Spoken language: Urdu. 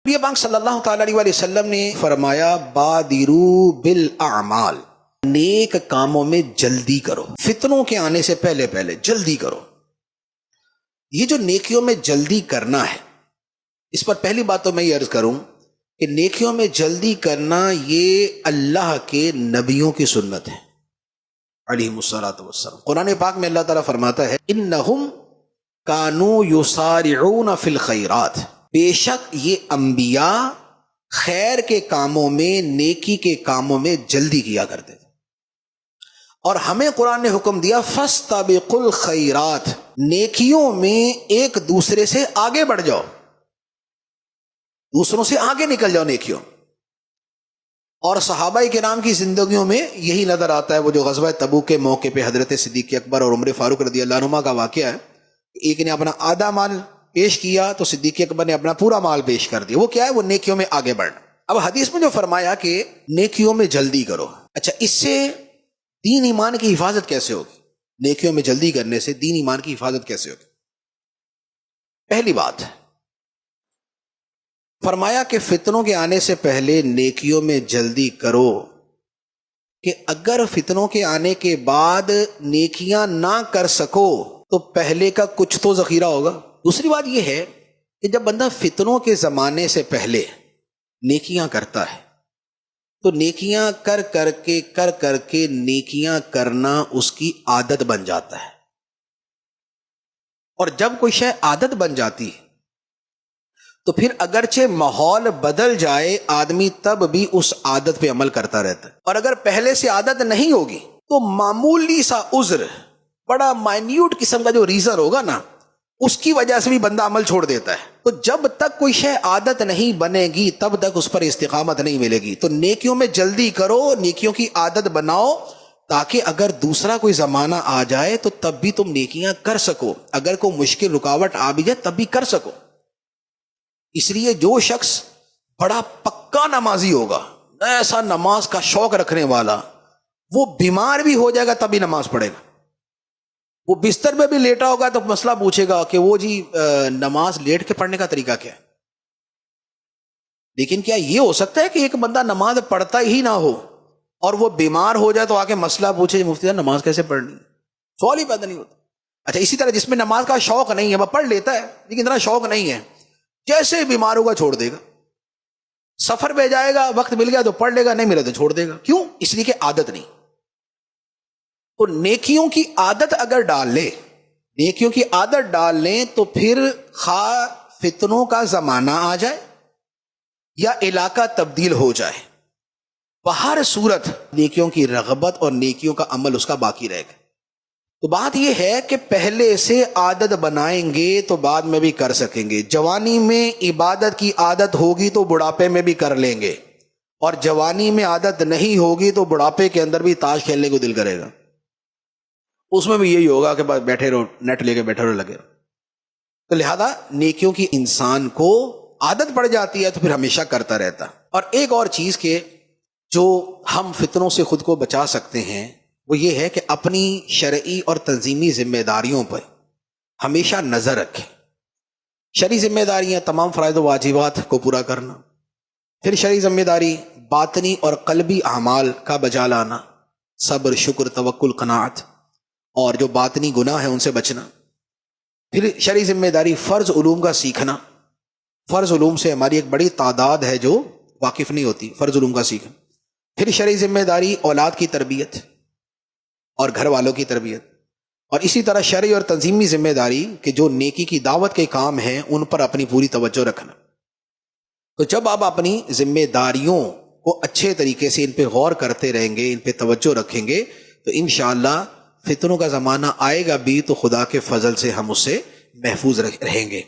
نبی پاک صلی اللہ تعالی علیہ وسلم نے فرمایا بادرو بالاعمال، نیک کاموں میں جلدی کرو، فتنوں کے آنے سے پہلے پہلے جلدی کرو۔ یہ جو نیکیوں میں جلدی کرنا ہے، اس پر پہلی بات تو میں یہ عرض کروں کہ نیکیوں میں جلدی کرنا یہ اللہ کے نبیوں کی سنت ہے علیہم الصلاۃ والسلام۔ قرآن پاک میں اللہ تعالیٰ فرماتا ہے انہم کانوا یسارعون فی الخیرات، بے شک یہ انبیاء خیر کے کاموں میں، نیکی کے کاموں میں جلدی کیا کرتے تھے۔ اور ہمیں قرآن نے حکم دیا فاستبقوا الخیرات، نیکیوں میں ایک دوسرے سے آگے بڑھ جاؤ، دوسروں سے آگے نکل جاؤ نیکیوں۔ اور صحابہ کرام کی زندگیوں میں یہی نظر آتا ہے۔ وہ جو غزوہ تبوک کے موقع پہ حضرت صدیق اکبر اور عمر فاروق رضی اللہ عنہما کا واقعہ ہے، ایک نے اپنا آدھا مال پیش کیا تو صدیق اکبر نے اپنا پورا مال پیش کر دیا۔ وہ کیا ہے؟ وہ نیکیوں میں آگے بڑھنا۔ اب حدیث میں جو فرمایا کہ نیکیوں میں جلدی کرو، اچھا اس سے دین ایمان کی حفاظت کیسے ہوگی؟ نیکیوں میں جلدی کرنے سے دین ایمان کی حفاظت کیسے ہوگی؟ پہلی بات فرمایا کہ فتنوں کے آنے سے پہلے نیکیوں میں جلدی کرو، کہ اگر فتنوں کے آنے کے بعد نیکیاں نہ کر سکو تو پہلے کا کچھ تو ذخیرہ ہوگا۔ دوسری بات یہ ہے کہ جب بندہ فتنوں کے زمانے سے پہلے نیکیاں کرتا ہے تو نیکیاں کر کر کے نیکیاں کرنا اس کی عادت بن جاتا ہے، اور جب کوئی شے عادت بن جاتی ہے تو پھر اگرچہ ماحول بدل جائے آدمی تب بھی اس عادت پہ عمل کرتا رہتا ہے۔ اور اگر پہلے سے عادت نہیں ہوگی تو معمولی سا عذر، بڑا مائنیوٹ قسم کا جو ریزن ہوگا نا، اس کی وجہ سے بھی بندہ عمل چھوڑ دیتا ہے۔ تو جب تک کوئی شے عادت نہیں بنے گی تب تک اس پر استقامت نہیں ملے گی۔ تو نیکیوں میں جلدی کرو، نیکیوں کی عادت بناؤ، تاکہ اگر دوسرا کوئی زمانہ آ جائے تو تب بھی تم نیکیاں کر سکو، اگر کوئی مشکل رکاوٹ آ بھی جائے تب بھی کر سکو۔ اس لیے جو شخص بڑا پکا نمازی ہوگا، ایسا نماز کا شوق رکھنے والا، وہ بیمار بھی ہو جائے گا تب بھی نماز پڑھے گا۔ وہ بستر میں بھی لیٹا ہوگا تو مسئلہ پوچھے گا کہ وہ جی نماز لیٹ کے پڑھنے کا طریقہ کیا ہے؟ لیکن کیا یہ ہو سکتا ہے کہ ایک بندہ نماز پڑھتا ہی نہ ہو اور وہ بیمار ہو جائے تو آ کے مسئلہ پوچھے مفتی صاحب نماز کیسے پڑھنی؟ سوال ہی پیدا نہیں ہوتا۔ اچھا اسی طرح جس میں نماز کا شوق نہیں ہے وہ پڑھ لیتا ہے لیکن اتنا شوق نہیں ہے، جیسے بیمار ہوگا چھوڑ دے گا، سفر پہ جائے گا وقت مل گیا تو پڑھ لے گا، نہیں ملا تو چھوڑ دے گا۔ کیوں؟ اس لیے کہ عادت نہیں۔ تو نیکیوں کی عادت اگر ڈال لے، نیکیوں کی عادت ڈال لیں تو پھر خواہ فتنوں کا زمانہ آ جائے یا علاقہ تبدیل ہو جائے، بہر صورت نیکیوں کی رغبت اور نیکیوں کا عمل اس کا باقی رہے گا۔ تو بات یہ ہے کہ پہلے سے عادت بنائیں گے تو بعد میں بھی کر سکیں گے۔ جوانی میں عبادت کی عادت ہوگی تو بڑھاپے میں بھی کر لیں گے، اور جوانی میں عادت نہیں ہوگی تو بڑھاپے کے اندر بھی تاش کھیلنے کو دل کرے گا، اس میں بھی یہی ہوگا کہ بس بیٹھے رہو، نیٹ لے کے بیٹھے رہو، لگے رہو۔ تو لہذا نیکیوں کی انسان کو عادت پڑ جاتی ہے تو پھر ہمیشہ کرتا رہتا۔ اور ایک اور چیز کہ جو ہم فتنوں سے خود کو بچا سکتے ہیں وہ یہ ہے کہ اپنی شرعی اور تنظیمی ذمہ داریوں پر ہمیشہ نظر رکھیں۔ شرعی ذمہ داریاں تمام فرائض و واجبات کو پورا کرنا، پھر شرعی ذمہ داری باطنی اور قلبی اعمال کا بجا لانا، صبر، شکر، توکل، قناعت، اور جو باطنی گناہ ہیں ان سے بچنا، پھر شرعی ذمہ داری فرض علوم کا سیکھنا۔ فرض علوم سے ہماری ایک بڑی تعداد ہے جو واقف نہیں ہوتی، فرض علوم کا سیکھنا۔ پھر شرعی ذمہ داری اولاد کی تربیت اور گھر والوں کی تربیت، اور اسی طرح شرعی اور تنظیمی ذمہ داری کہ جو نیکی کی دعوت کے کام ہیں ان پر اپنی پوری توجہ رکھنا۔ تو جب آپ اپنی ذمہ داریوں کو اچھے طریقے سے ان پہ غور کرتے رہیں گے، ان پہ توجہ رکھیں گے تو انشاءاللہ فتنوں کا زمانہ آئے گا بھی تو خدا کے فضل سے ہم اس سے محفوظ رہیں گے۔